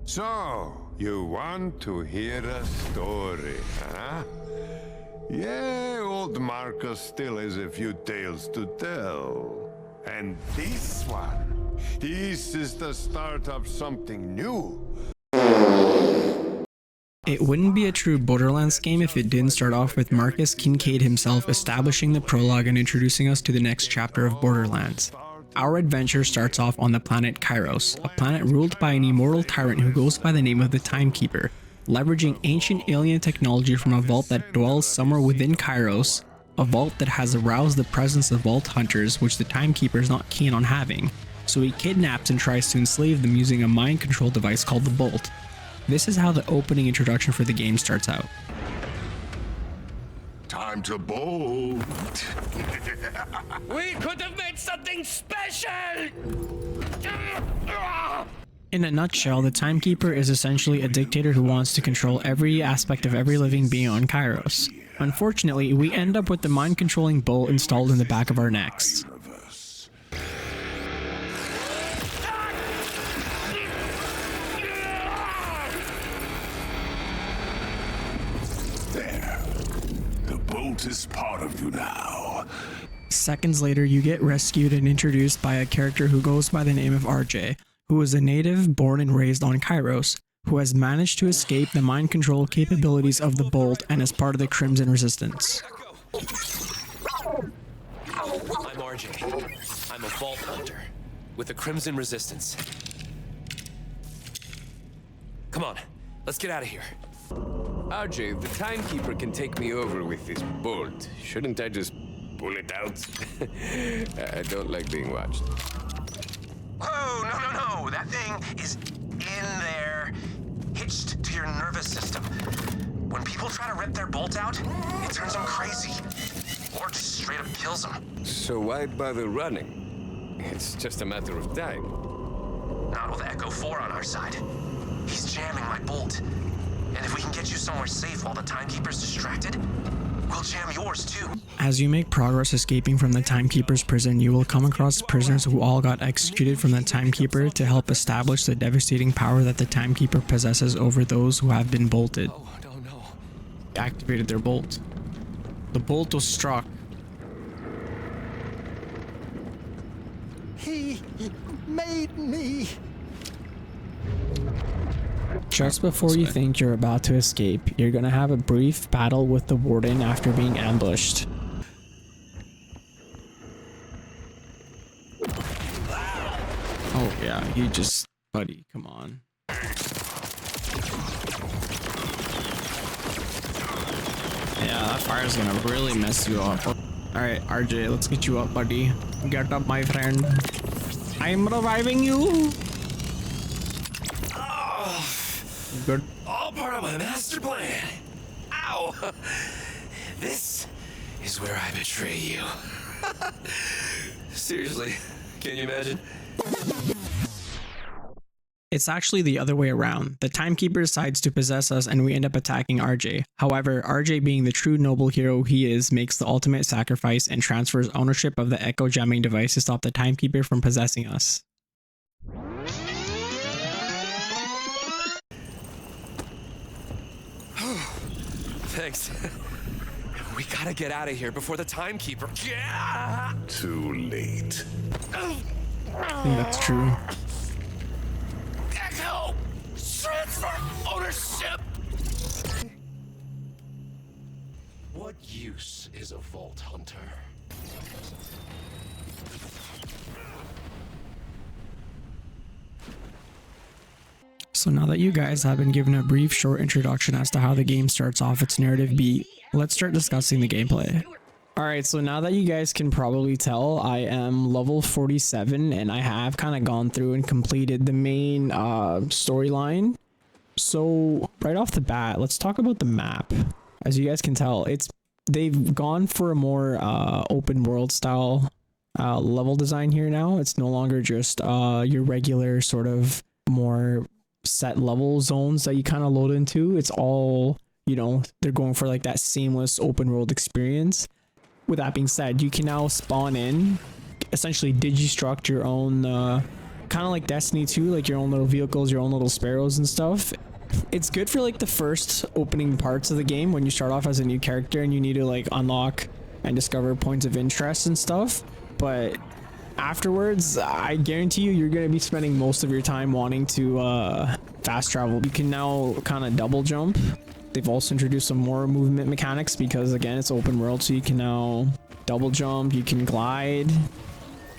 So, you want to hear a story, huh? Yeah, old Marcus still has a few tales to tell. And this one, this is the start of something new. It wouldn't be a true Borderlands game if it didn't start off with Marcus Kincaid himself establishing the prologue and introducing us to the next chapter of Borderlands. Our adventure starts off on the planet Kairos, a planet ruled by an immortal tyrant who goes by the name of the Timekeeper, leveraging ancient alien technology from a vault that dwells somewhere within Kairos, a vault that has aroused the presence of vault hunters, which the Timekeeper is not keen on having, so he kidnaps and tries to enslave them using a mind control device called the Bolt. This is how the opening introduction for the game starts out. Time to bolt. We could have made something special! In a nutshell, the Timekeeper is essentially a dictator who wants to control every aspect of every living being on Kairos. Unfortunately, we end up with the mind-controlling bolt installed in the back of our necks. Is part of you now. Seconds later, you get rescued and introduced by a character who goes by the name of RJ, who is a native born and raised on Kairos, who has managed to escape the mind control capabilities of the Bolt and is part of the Crimson Resistance. I'm RJ. I'm a vault hunter with the Crimson Resistance. Come on, let's get out of here. RJ, the Timekeeper can take me over with this bolt. Shouldn't I just pull it out? I don't like being watched. Oh, no. That thing is in there, hitched to your nervous system. When people try to rip their bolt out, it turns them crazy. Or just straight up kills them. So why bother running? It's just a matter of time. Not with Echo 4 on our side. He's jamming my bolt. And if we can get you somewhere safe while the Timekeeper's distracted, we'll jam yours too. As you make progress escaping from the Timekeeper's prison, you will come across prisoners who all got executed from the Timekeeper to help establish the devastating power that the Timekeeper possesses over those who have been bolted. Oh, no. Activated their bolt. The bolt was struck. He made me. Just before you think you're about to escape, you're gonna have a brief battle with the Warden after being ambushed. Oh yeah, buddy, come on. Yeah, that fire's gonna really mess you up. Alright, RJ, let's get you up, buddy. Get up, my friend. I'm reviving you. Good. All part of my master plan. Ow! This is where I betray you. Seriously, can you imagine? It's actually the other way around. The Timekeeper decides to possess us and we end up attacking RJ. However, RJ, being the true noble hero he is, makes the ultimate sacrifice and transfers ownership of the echo jamming device to stop the Timekeeper from possessing us. Thanks. We gotta get out of here before the Timekeeper. Yeah! Too late. I think that's true. Echo! Transfer ownership! What use is a vault hunter? So now that you guys have been given a brief short introduction as to how the game starts off its narrative beat, let's start discussing the gameplay. Alright, so now that you guys can probably tell, I am level 47 and I have kind of gone through and completed the main storyline. So right off the bat, let's talk about the map. As you guys can tell, they've gone for a more open world style level design here now. It's no longer just your regular sort of more set level zones that you kind of load into. It's all, they're going for like that seamless open world experience. With that being said, you can now spawn in, essentially digistruct your own kind of like Destiny 2, like your own little vehicles, your own little sparrows and stuff. It's good for like the first opening parts of the game when you start off as a new character and you need to like unlock and discover points of interest and stuff. But afterwards, I guarantee you're going to be spending most of your time wanting to fast travel. You can now kind of double jump. They've also introduced some more movement mechanics because again, it's open world, so you can now double jump, you can glide,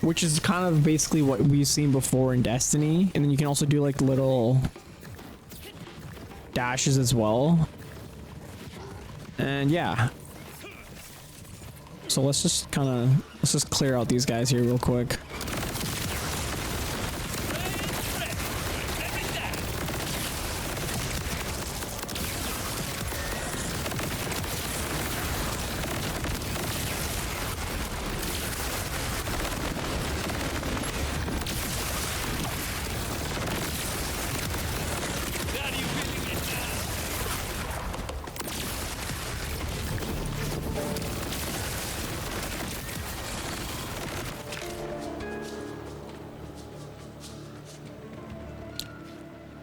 which is kind of basically what we've seen before in Destiny. And then you can also do like little dashes as well. And yeah. So let's just clear out these guys here real quick.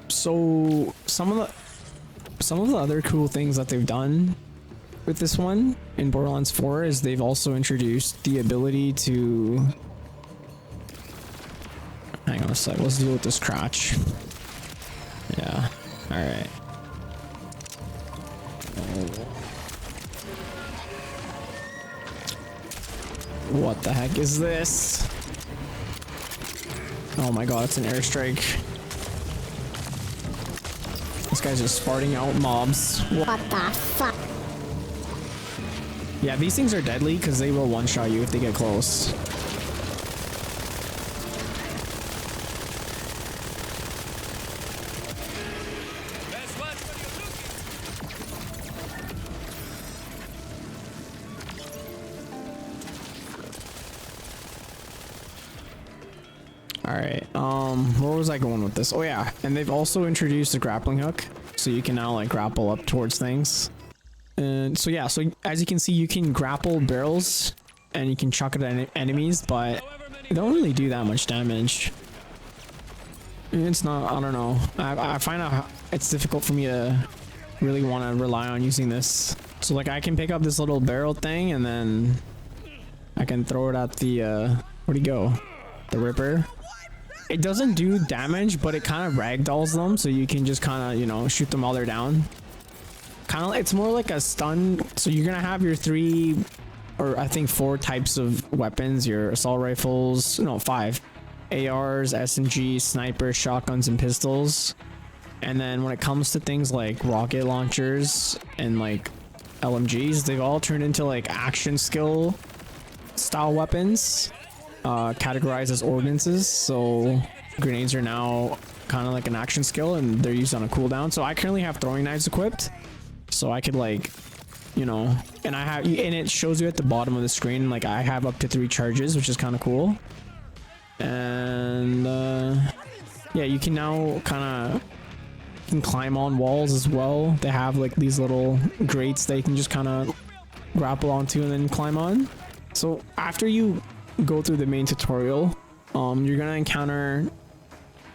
So some of the other cool things that they've done with this one in Borderlands 4 is they've also introduced the ability to, hang on a sec, let's deal with this crotch. Yeah, all right. What the heck is this? Oh my god, it's an airstrike. This guy's just farting out mobs. What the fuck? Yeah, these things are deadly because they will one-shot you if they get close. Alright, where was I going with this? Oh yeah, and they've also introduced a grappling hook, so you can now like grapple up towards things. And so yeah, so as you can see, you can grapple barrels and you can chuck it at enemies, but they don't really do that much damage. It's not, I don't know. I find out it's difficult for me to really want to rely on using this. So like I can pick up this little barrel thing and then I can throw it at the, where'd he go? The Ripper. It doesn't do damage, but it kind of ragdolls them, so you can just kind of, you know, shoot them while they're down. Kind of, it's more like a stun. So you're gonna have your 3, or I think 4 types of weapons. Your assault rifles, no, 5. ARs, SMGs, snipers, shotguns, and pistols. And then when it comes to things like rocket launchers and like LMGs, they've all turned into like action skill style weapons. Categorized as ordnances, so grenades are now kind of like an action skill and they're used on a cooldown. So I currently have throwing knives equipped, so I could like, you know, and I have, and it shows you at the bottom of the screen like I have up to 3 charges, which is kind of cool. And yeah, you can now kind of climb on walls as well. They have like these little grates that you can just kind of grapple onto and then climb on. So after you go through the main tutorial, you're gonna encounter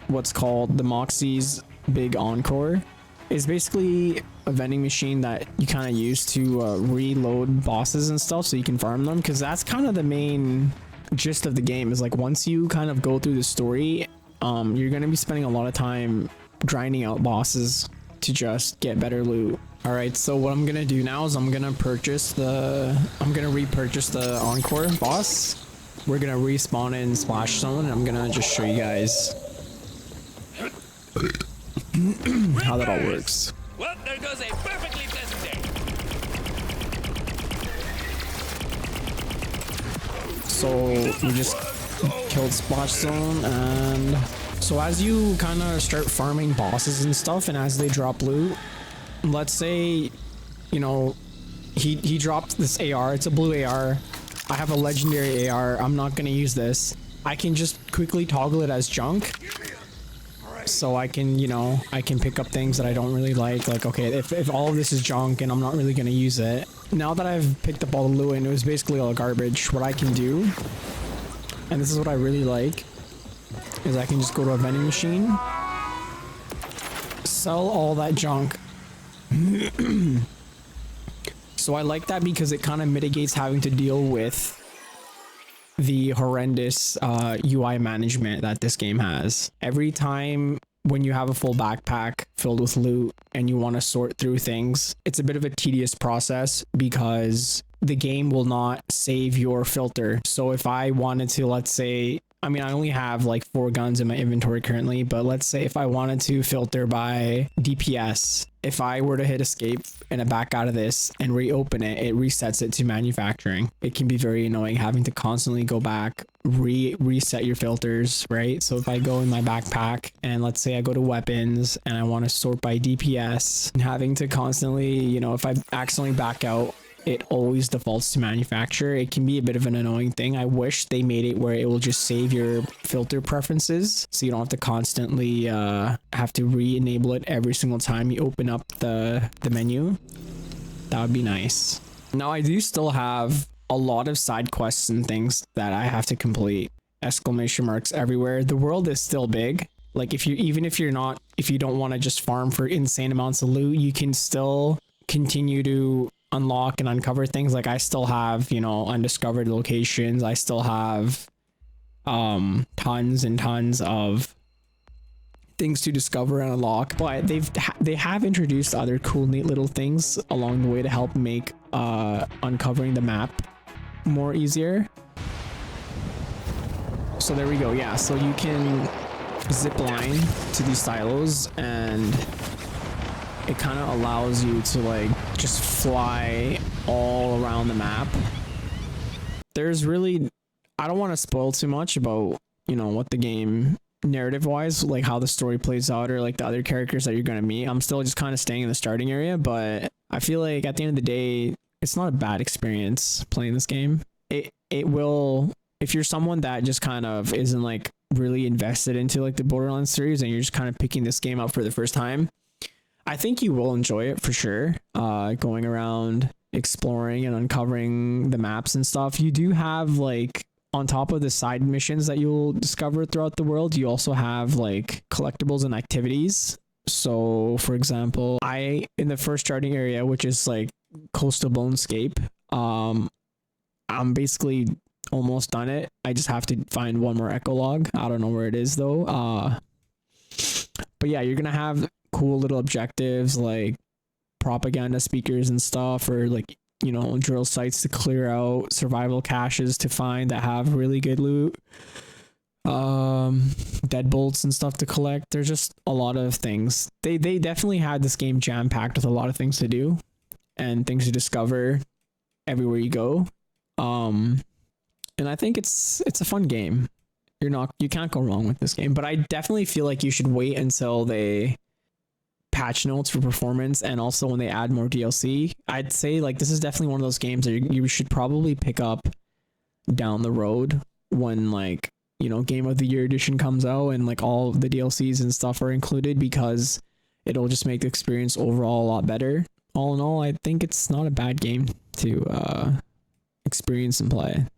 what's called the Moxie's Big Encore. It's basically a vending machine that you kind of use to reload bosses and stuff so you can farm them, because that's kind of the main gist of the game. Is like once you kind of go through the story, you're gonna be spending a lot of time grinding out bosses to just get better loot. All right, so what I'm gonna do now is I'm gonna repurchase the Encore boss. We're gonna respawn it in Splash Zone, and I'm gonna just show you guys how that all works. Well, there goes a perfectly pleasant day. So we just killed Splash Zone, and so as you kind of start farming bosses and stuff, and as they drop loot, let's say, you know, he dropped this AR. It's a blue AR. I have a legendary AR. I'm not gonna use this. I can just quickly toggle it as junk. So I can, you know, I can pick up things that I don't really like. Like, okay, if all of this is junk and I'm not really gonna use it. Now that I've picked up all the loot and it was basically all garbage, what I can do, and this is what I really like, is I can just go to a vending machine, sell all that junk. So I like that because it kind of mitigates having to deal with the horrendous UI management that this game has. Every time when you have a full backpack filled with loot and you want to sort through things, it's a bit of a tedious process because the game will not save your filter. So if I wanted to, let's say, I mean, I only have like 4 guns in my inventory currently, but let's say if I wanted to filter by DPS, if I were to hit escape and back out of this and reopen it, it resets it to manufacturing. It can be very annoying having to constantly go back, reset your filters, right? So if I go in my backpack and let's say I go to weapons and I want to sort by DPS, and having to constantly, you know, if I accidentally back out, it always defaults to manufacture. It can be a bit of an annoying thing. I wish they made it where it will just save your filter preferences so you don't have to constantly have to re-enable it every single time you open up the menu. That would be nice. Now I do still have a lot of side quests and things that I have to complete. Exclamation marks everywhere. The world is still big. Like if you don't want to just farm for insane amounts of loot, you can still continue to unlock and uncover things. Like I still have, you know, undiscovered locations. I still have tons and tons of things to discover and unlock, but they have introduced other cool neat little things along the way to help make uncovering the map more easier. So there we go. Yeah, so you can zip line to these silos and it kind of allows you to like just fly all around the map. There's really, I don't want to spoil too much about, you know, what the game narrative wise, like how the story plays out or like the other characters that you're going to meet. I'm still just kind of staying in the starting area, but I feel like at the end of the day, it's not a bad experience playing this game. It will, if you're someone that just kind of isn't like really invested into like the Borderlands series and you're just kind of picking this game up for the first time, I think you will enjoy it for sure. Going around exploring and uncovering the maps and stuff. You do have like, on top of the side missions that you'll discover throughout the world, you also have like collectibles and activities. So for example, in the first starting area, which is like Coastal Bonescape, I'm basically almost done it. I just have to find one more echolog. I don't know where it is though. But yeah, you're gonna have cool little objectives like propaganda speakers and stuff, or like, you know, drill sites to clear out, survival caches to find that have really good loot, deadbolts and stuff to collect. There's just a lot of things. They definitely had this game jam-packed with a lot of things to do and things to discover everywhere you go. And I think it's a fun game. You can't go wrong with this game, but I definitely feel like you should wait until they patch notes for performance, and also when they add more DLC. I'd say like this is definitely one of those games that you should probably pick up down the road when, like, you know, Game of the Year edition comes out and like all the DLCs and stuff are included, because it'll just make the experience overall a lot better. All in all, I think it's not a bad game to experience and play.